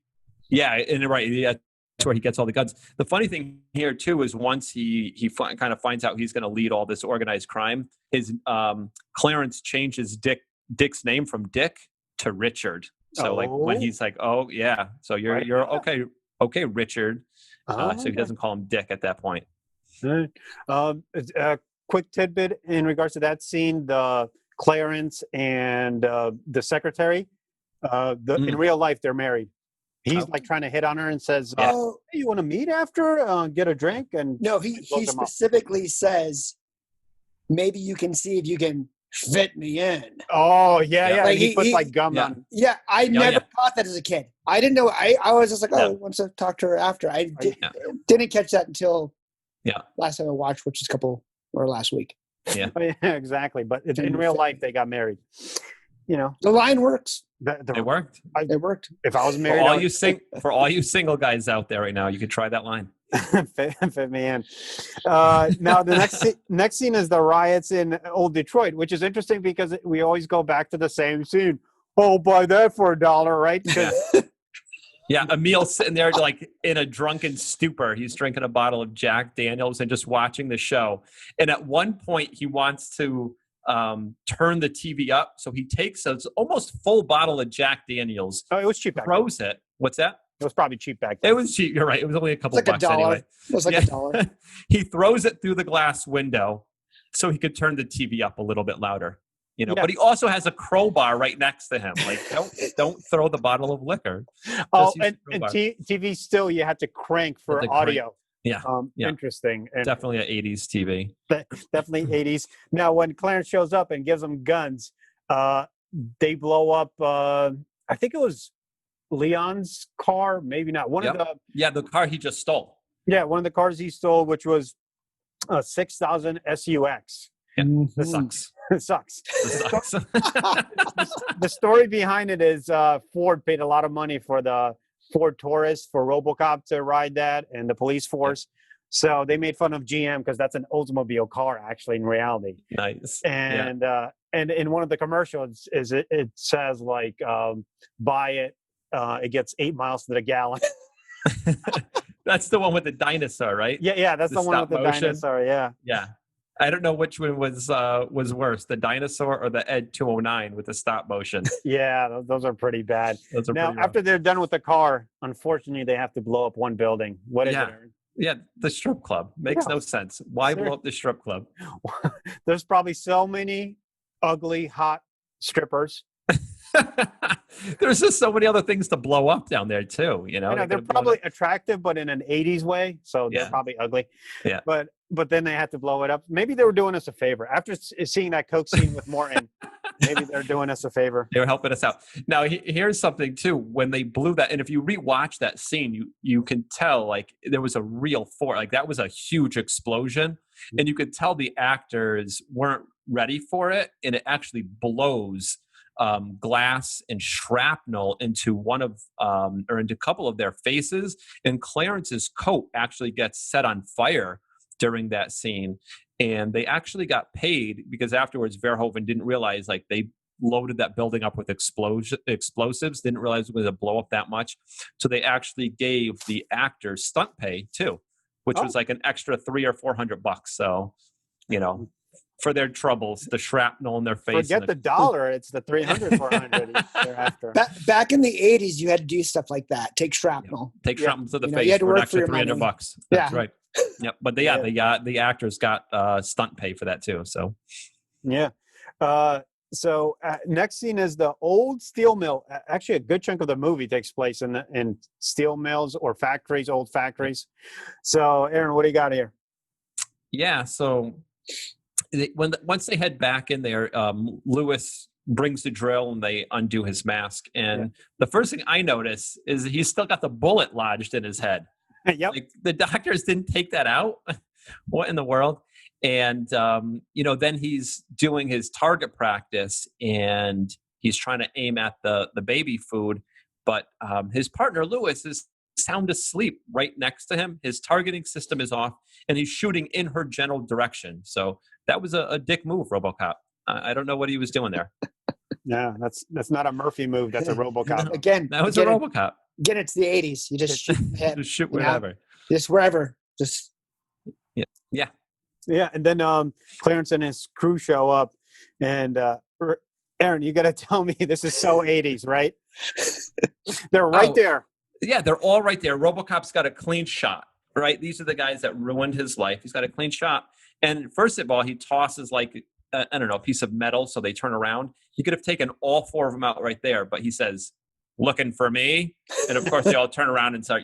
that's where he gets all the guns. The funny thing here too is once he kind of finds out he's going to lead all this organized crime, his Clarence changes Dick's name from Dick to Richard. So like when he's like, "Oh yeah," so you're okay, Richard. So he doesn't call him Dick at that point. A quick tidbit in regards to that scene: the Clarence and the secretary. In real life, they're married. He's like trying to hit on her and says, "Hey, you want to meet after? Get a drink?" And no, he specifically says, "Maybe you can see if you can fit me in." Oh yeah. Like he puts like gum on. Yeah, I never caught that as a kid. I didn't know. I was just like, he wants to talk to her after. I didn't catch that until last time I watched, which is last week. Yeah, exactly. But in real life, they got married. The line works. It worked. It worked. If I was married, for all you single guys out there right now, you could try that line. fit me in. Now the next scene is the riots in Old Detroit, which is interesting because we always go back to the same scene. Oh, buy that for $1, right? Yeah, Emil's sitting there like in a drunken stupor. He's drinking a bottle of Jack Daniels and just watching the show. And at one point, he wants to turn the TV up, so he takes a almost full bottle of Jack Daniels. Oh, it was cheap. Throws it. What's that? It was probably cheap back then. It was cheap. You're right. It was only a couple bucks anyway. It was like $1. He throws it through the glass window so he could turn the TV up a little bit louder. But he also has a crowbar right next to him. Like, don't throw the bottle of liquor. And TV still you had to crank for audio. Yeah. Interesting. And definitely an 80s TV. Definitely 80s. Now, when Clarence shows up and gives them guns, they blow up, I think it was Leon's car, maybe not. The car he just stole. Yeah, one of the cars he stole, which was a 6000 SUX. Yeah, that sucks. It sucks. It sucks. The story behind it is Ford paid a lot of money for the Ford Taurus for Robocop to ride that and the police force. So they made fun of GM because that's an Oldsmobile car, actually, in reality. Nice. And in one of the commercials, it says like, buy it. It gets 8 miles to the gallon. That's the one with the dinosaur, right? Yeah, that's the one with the dinosaur. Yeah. Yeah. I don't know which one was worse, the dinosaur or the Ed 209 with the stop motion. Yeah, those are pretty bad. Now, after they're done with the car, unfortunately, they have to blow up one building. What is it? Yeah, the strip club. Makes no sense. Why blow up the strip club? There's probably so many ugly, hot strippers. There's just so many other things to blow up down there too. They're probably attractive, but in an 80s way. So they're probably ugly. Yeah. But then they had to blow it up. Maybe they were doing us a favor after seeing that Coke scene with Morton. Maybe they're doing us a favor. They were helping us out. Now, here's something too. When they blew that, and if you rewatch that scene, you can tell like there was a real force. Like that was a huge explosion, and you could tell the actors weren't ready for it, and it actually blows glass and shrapnel into one of or into a couple of their faces, and Clarence's coat actually gets set on fire during that scene. And they actually got paid because afterwards Verhoeven didn't realize like they loaded that building up with explosives, didn't realize it was going to blow up that much. So they actually gave the actors stunt pay too, which was like an extra $300 or $400. So, you know, for their troubles, the shrapnel in their face. Forget the dollar. It's the 300, 400 thereafter. Back in the 80s, you had to do stuff like that. Take shrapnel. Take shrapnel to the You face had to for an work extra for your $300. money. That's right. Yep. But the actors got stunt pay for that too. So yeah. So next scene is the old steel mill. Actually, a good chunk of the movie takes place in steel mills or factories, old factories. So, Aaron, what do you got here? Yeah. So once they head back in there, Lewis brings the drill and they undo his mask. And the first thing I notice is he's still got the bullet lodged in his head. Yep. Like the doctors didn't take that out. What in the world? And, then he's doing his target practice and he's trying to aim at the baby food. But his partner, Lewis, is sound asleep right next to him. His targeting system is off and he's shooting in her general direction. So that was a dick move, Robocop. I don't know what he was doing there. Yeah, that's not a Murphy move. That's a Robocop. Again, That was a Robocop. Again, it's the 80s. You just shoot ahead. Just shoot wherever. Just wherever. Just Yeah, and then Clarence and his crew show up, and Aaron, you got to tell me this is so 80s, right? They're right there. Yeah, they're all right there. Robocop's got a clean shot, right? These are the guys that ruined his life. He's got a clean shot. And first of all, he tosses like, a piece of metal so they turn around. He could have taken all four of them out right there, but he says, looking for me? And of course, they all turn around and start,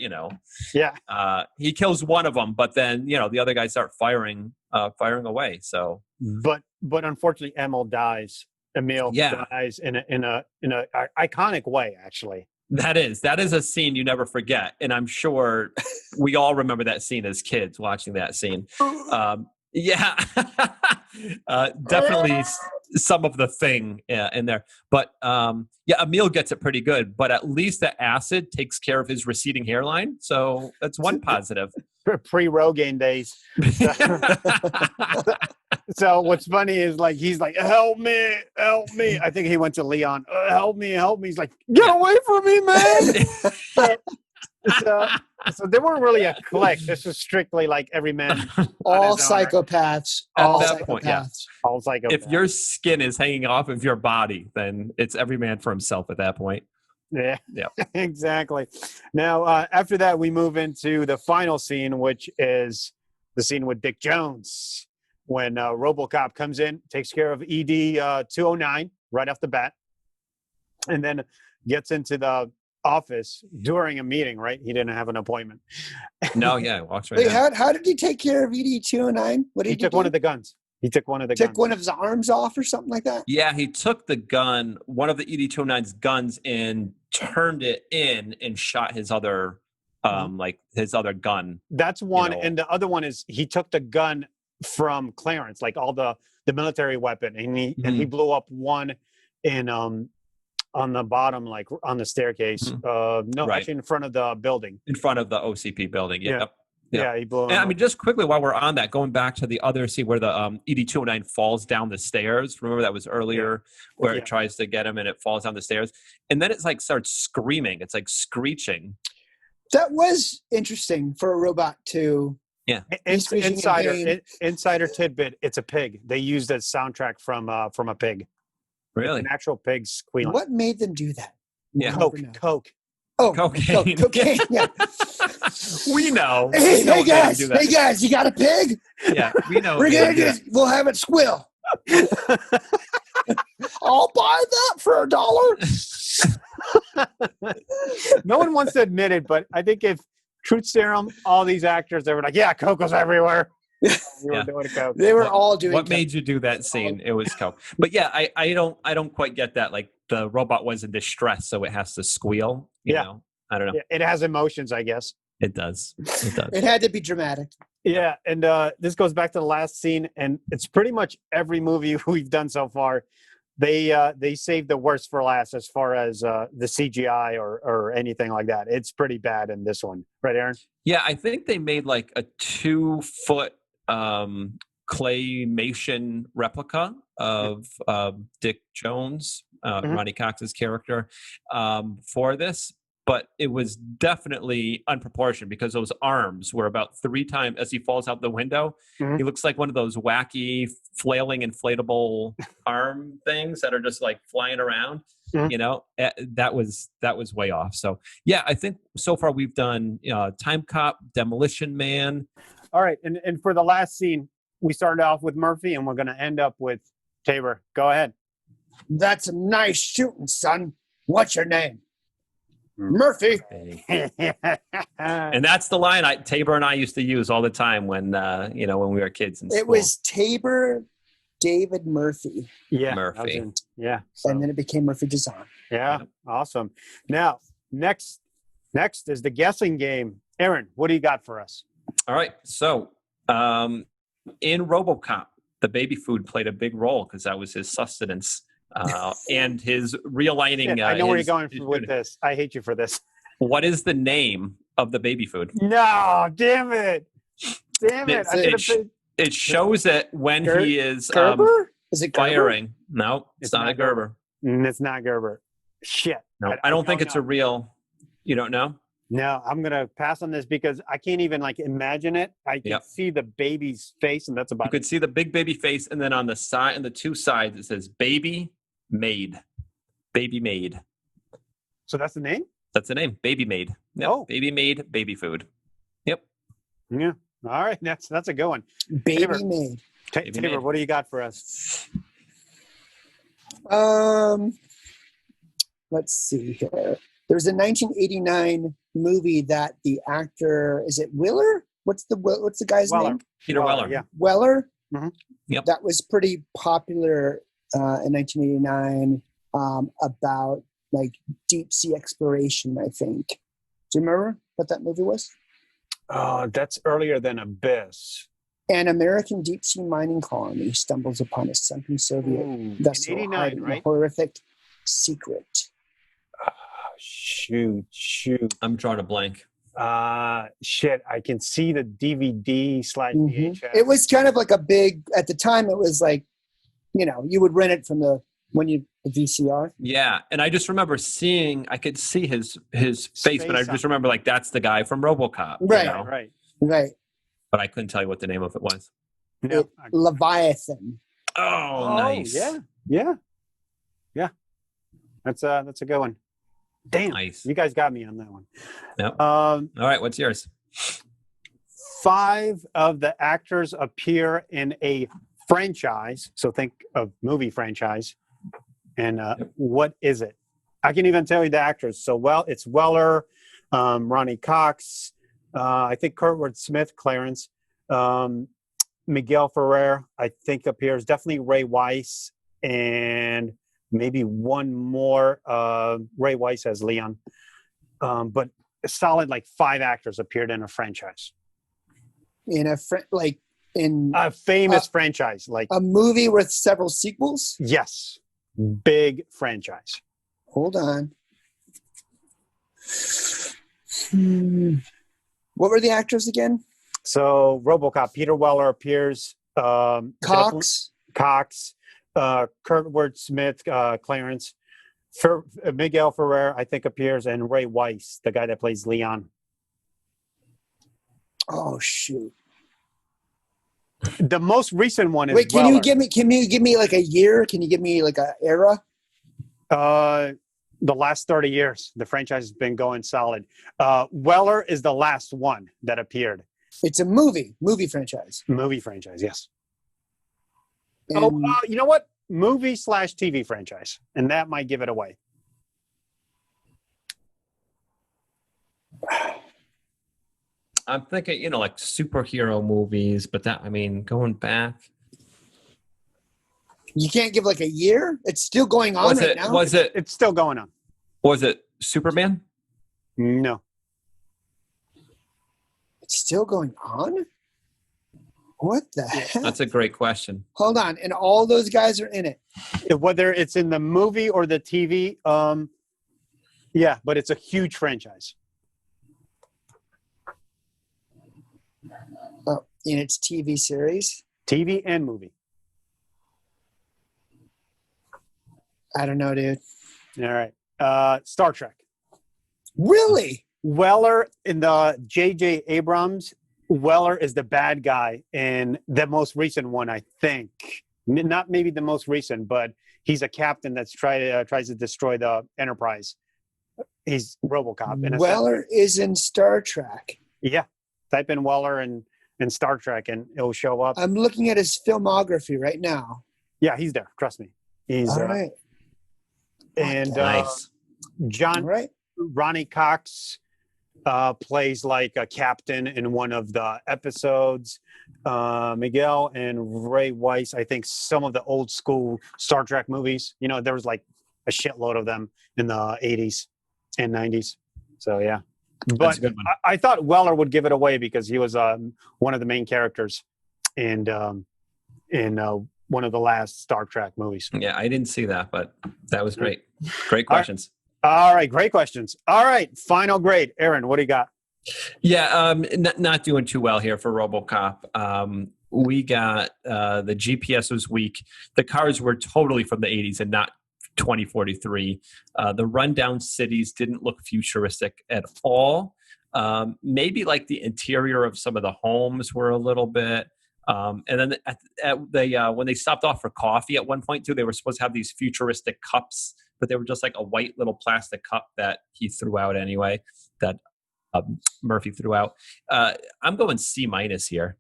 Yeah. He kills one of them, but then, the other guys start firing away. So, but unfortunately, Emil dies. Emil dies in a iconic way, actually. That is a scene you never forget. And I'm sure we all remember that scene as kids watching that scene. Definitely some of the thing in there. But Emil gets it pretty good. But at least the acid takes care of his receding hairline. So that's one positive. Pre-Rogaine days. So what's funny is like he's like, help me. I think he went to Leon. Help me. He's like, get away from me, man. So they weren't really a clique. This was strictly like every man. All psychopaths. At that point, yeah. All psychopaths. If your skin is hanging off of your body, then it's every man for himself at that point. Yeah, exactly. Now, after that, we move into the final scene, which is the scene with Dick Jones. When Robocop comes in, takes care of ED 209 right off the bat, and then gets into the office during a meeting, right? He didn't have an appointment. No, walks right Wait, in. how did he take care of ED 209? What did He took one of the guns. He took one of the Took guns. one of his arms off or something like that? Yeah, he took the gun, one of the ED 209's guns, and turned it in and shot his other, his other gun. That's one, and the other one is he took the gun from Clarence, like all the military weapon, and he blew up one in on the bottom, like on the staircase. Actually in front of the building. In front of the OCP building. Yeah, he blew. And I mean, just quickly while we're on that, going back to the other scene where the ED-209 falls down the stairs. Remember that was earlier where it tries to get him and it falls down the stairs, and then it's like starts screaming. It's like screeching. That was interesting for a robot to. Yeah. Insider tidbit. It's a pig. They used a soundtrack from a pig. Really? An actual pig squealing. What made them do that? Yeah. Coke. Oh, cocaine. Cocaine. Yeah. We know. Hey, We know hey guys, you got a pig? Yeah, we know. We'll have it squill. I'll buy that for $1. No one wants to admit it, but I think if Truth Serum, all these actors, they were like, yeah, Coke was everywhere. We were Yeah. doing coke. They were all doing What coke. made you do that scene? It was coke. But yeah, I don't quite get that. Like the robot was in distress, so it has to squeal. You Yeah. know, I don't know. Yeah, it has emotions, I guess. It does. It does. It had to be dramatic. Yeah, and this goes back to the last scene, and it's pretty much every movie we've done so far. They save the worst for last as far as the CGI or anything like that. It's pretty bad in this one, right, Aaron? Yeah, I think they made like a 2-foot claymation replica of Dick Jones, Ronnie Cox's character, for this. But it was definitely unproportioned because those arms were about 3 times as he falls out the window. He looks like one of those wacky flailing inflatable arm things that are just like flying around. You know, that was way off. So yeah, I think so far we've done Time Cop, Demolition Man. All right, and for the last scene, we started off with Murphy, and we're going to end up with Tabor. Go ahead. That's a nice shooting, son. What's your name? Murphy. And that's the line Tabor and I used to use all the time when when we were kids in school. It was Tabor David Murphy. Yeah, Murphy. Yeah, and then it became Murphy Design. Yeah, awesome. Now, next is the guessing game. Aaron, what do you got for us? All right. So, in Robocop, the baby food played a big role because that was his sustenance and his realigning. Shit, I know where you're going with this. I hate you for this. What is the name of the baby food? No, damn it. It shows it when he is Gerber? Is it Gerber? firing. No, it's not a Gerber. It's not Gerber. Shit. No, I don't think it's a real. You don't know? No, I'm gonna pass on this because I can't even imagine it. I can see the baby's face, and that's about You could see the big baby face, and then on the side and the 2 sides it says "Baby Made." Baby Made. So that's the name? That's the name. Baby Made. Yep. Oh. Baby Made baby food. Yep. Yeah. All right. That's a good one. Baby Tabor. Made. Tabor, what do you got for us? Let's see here. There's a 1989 movie that the actor, is it Willer? What's the guy's Weller. name? Peter Weller. Yeah. Weller. Mhm. Yep. That was pretty popular in 1989 about deep sea exploration, I think. Do you remember what that movie was? Oh, that's earlier than Abyss. An American deep sea mining colony stumbles upon a sunken Soviet vessel in 89, hiding right? a horrific secret. Shoot. I'm drawing a blank. Shit. I can see the DVD/VHS. It was kind of like a big, at the time it was you would rent it from the VCR. Yeah, and I just remember I could see his face, but I just remember that's the guy from RoboCop. Right. You know? Right. But I couldn't tell you what the name of it was. No. Leviathan. Oh, nice. Yeah. That's a good one. Damn. Nice. You guys got me on that one. Yep. All right, what's yours? 5 of the actors appear in a franchise. So think of movie franchise. And what is it? I can even tell you the actors. So it's Weller, Ronnie Cox, I think Kurtwood Smith, Clarence, Miguel Ferrer, I think appears. Definitely Ray Weiss, and maybe one more. Ray Weiss as Leon. But a solid 5 actors appeared in a franchise. In A famous franchise, a movie with several sequels. Yes, big franchise. Hold on. What were the actors again? So RoboCop, Peter Weller appears. Cox, Kurtwood Smith, Clarence, Miguel Ferrer, I think appears, and Ray Weiss, the guy that plays Leon. Oh shoot! The most recent one is. Wait, can Weller. you give me a year? Can you give me an era? The last 30 years, the franchise has been going solid. Weller is the last one that appeared. It's a movie franchise. Movie franchise, yes. And You know what? Movie/TV franchise, and that might give it away. I'm thinking, like superhero movies, but going back. You can't give like a year? It's still going on now? It's still going on. Was it Superman? No. It's still going on? What the heck? That's a great question. Hold on. And all those guys are in it. Whether it's in the movie or the TV, yeah, but it's a huge franchise. Oh, in its TV series? TV and movie. I don't know, dude. All right. Star Trek. Really? Weller in the J.J. Abrams. Weller is the bad guy in the most recent one, I think. Not maybe the most recent, but he's a captain that's tries to destroy the Enterprise. He's Robocop. Weller is in Star Trek. Yeah. Type in Weller and Star Trek, and it'll show up. I'm looking at his filmography right now. Yeah, he's there. Trust me. He's all right. And nice. Ronnie Cox plays like a captain in one of the episodes. Miguel and Ray Weiss, I think some of the old school Star Trek movies. There was like a shitload of them in the 80s and 90s. So, yeah. But I thought Weller would give it away because he was one of the main characters in one of the last Star Trek movies. Yeah, I didn't see that, but that was great. Great questions. All right, great questions. All right, final grade. Aaron, what do you got? Yeah, not doing too well here for RoboCop. We got the GPS was weak. The cars were totally from the 80s and not 2043. The rundown cities didn't look futuristic at all. Maybe like the interior of some of the homes were a little bit. And then when they stopped off for coffee at one point too, they were supposed to have these futuristic cups, but they were just like a white little plastic cup that he threw out anyway, that Murphy threw out. I'm going C- here.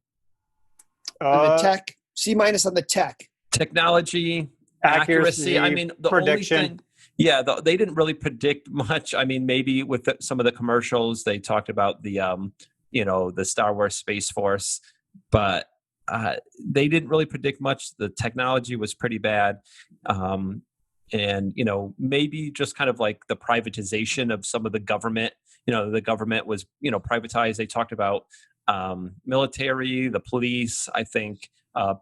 On the tech, C- on the tech. Technology, accuracy. The prediction. only thing, yeah, they didn't really predict much. Maybe with some of the commercials, they talked about the the Star Wars Space Force, but they didn't really predict much. The technology was pretty bad. And, maybe just kind of like the privatization of some of the government, the government was, privatized. They talked about military, the police, I think,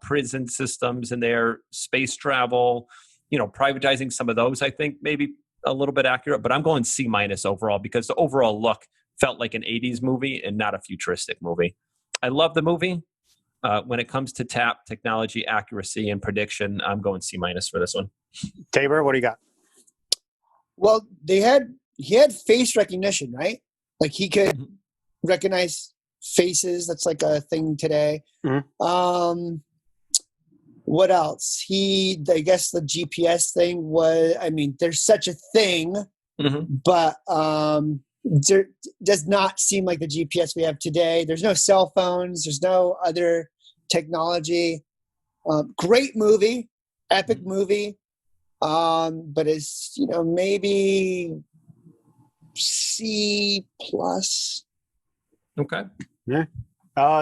prison systems and their space travel, privatizing some of those, I think maybe a little bit accurate, but I'm going C- overall because the overall look felt like an 80s movie and not a futuristic movie. I love the movie. When it comes to technology, accuracy, and prediction, I'm going C- for this one. Tabor, what do you got? Well, he had face recognition, right? Like he could recognize faces. That's like a thing today. Mm-hmm. What else? I guess the GPS thing was, there's such a thing, but there does not seem like the GPS we have today. There's no cell phones. There's no other technology. Great movie, epic movie. But it's, maybe C+. Okay. Yeah.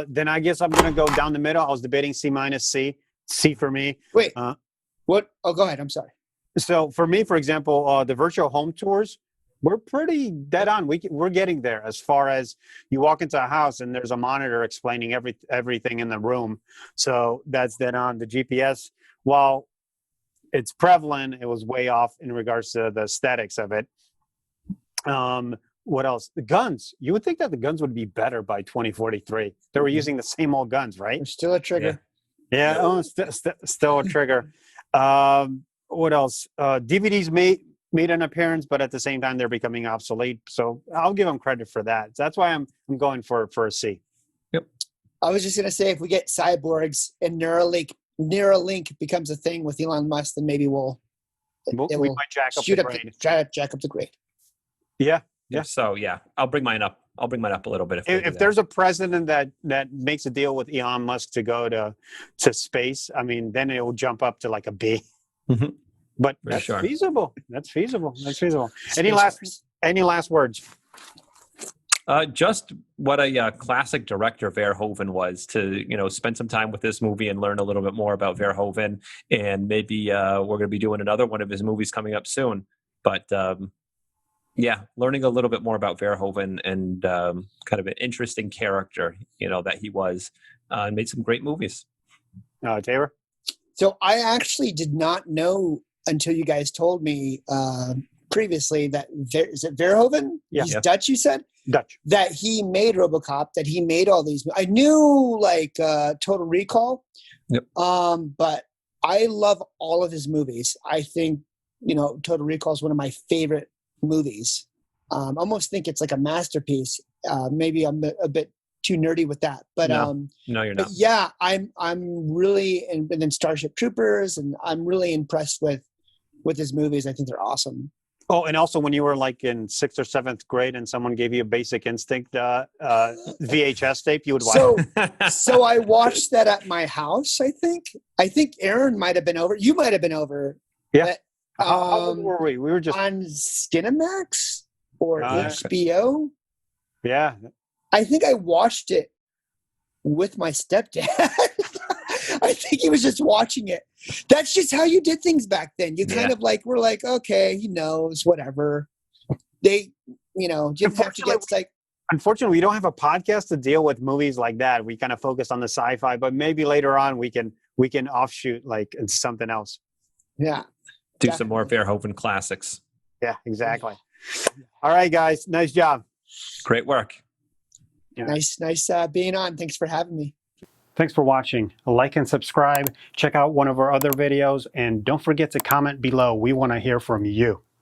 Then I guess I'm going to go down the middle. I was debating C-, C for me. Wait, what? Oh, go ahead. I'm sorry. So for me, for example, the virtual home tours, we're pretty dead on. We're getting there as far as you walk into a house and there's a monitor explaining everything in the room. So that's dead on. The GPS, while it's prevalent, it was way off in regards to the aesthetics of it. What else? The guns. You would think that the guns would be better by 2043. They were using the same old guns, right? There's still a trigger. Yeah. Still a trigger. What else? DVDs made an appearance, but at the same time they're becoming obsolete. So I'll give them credit for that. That's why I'm going for a C. Yep. I was just gonna say if we get cyborgs and Neuralink becomes a thing with Elon Musk, then maybe we might jack up the grade. Jack up the grade. Yeah. Yeah. So yeah, I'll bring mine up. I'll bring mine up a little bit. If there's a president that makes a deal with Elon Musk to go to space, then it will jump up to like a B. Mm-hmm. But that's feasible. That's feasible. Any last words? Just what a classic director Verhoeven was, to spend some time with this movie and learn a little bit more about Verhoeven, and maybe we're going to be doing another one of his movies coming up soon. But yeah, learning a little bit more about Verhoeven and kind of an interesting character, that he was, and made some great movies. Taylor? So I actually did not know until you guys told me previously that is it Verhoeven? Yeah. He's Dutch, you said? Dutch. That he made Robocop, that he made all these. I knew like Total Recall, Yep. But I love all of his movies. I think, Total Recall is one of my favorite movies. I almost think it's like a masterpiece. Maybe I'm a bit too nerdy with that, but no, you're not. But yeah, I'm really, and then Starship Troopers, and I'm really impressed with his movies. I think they're awesome. Oh, and also when you were like in 6th or 7th grade and someone gave you a Basic Instinct VHS tape, you would watch. So I watched that at my house. I think Aaron might have been over. You might have been over. Yeah. But, How old were we? We were just on Skinamax or HBO. Yeah. I think I watched it with my stepdad. I think he was just watching it. That's just how you did things back then. You kind of were like, okay, he knows, whatever. They, didn't have to get like. Unfortunately, we don't have a podcast to deal with movies like that. We kind of focus on the sci-fi, but maybe later on we can offshoot like into something else. Yeah. Do some more Verhoeven classics. Yeah, exactly. All right, guys. Nice job. Great work. Yeah. Nice being on. Thanks for having me. Thanks for watching. Like and subscribe. Check out one of our other videos. And don't forget to comment below. We want to hear from you.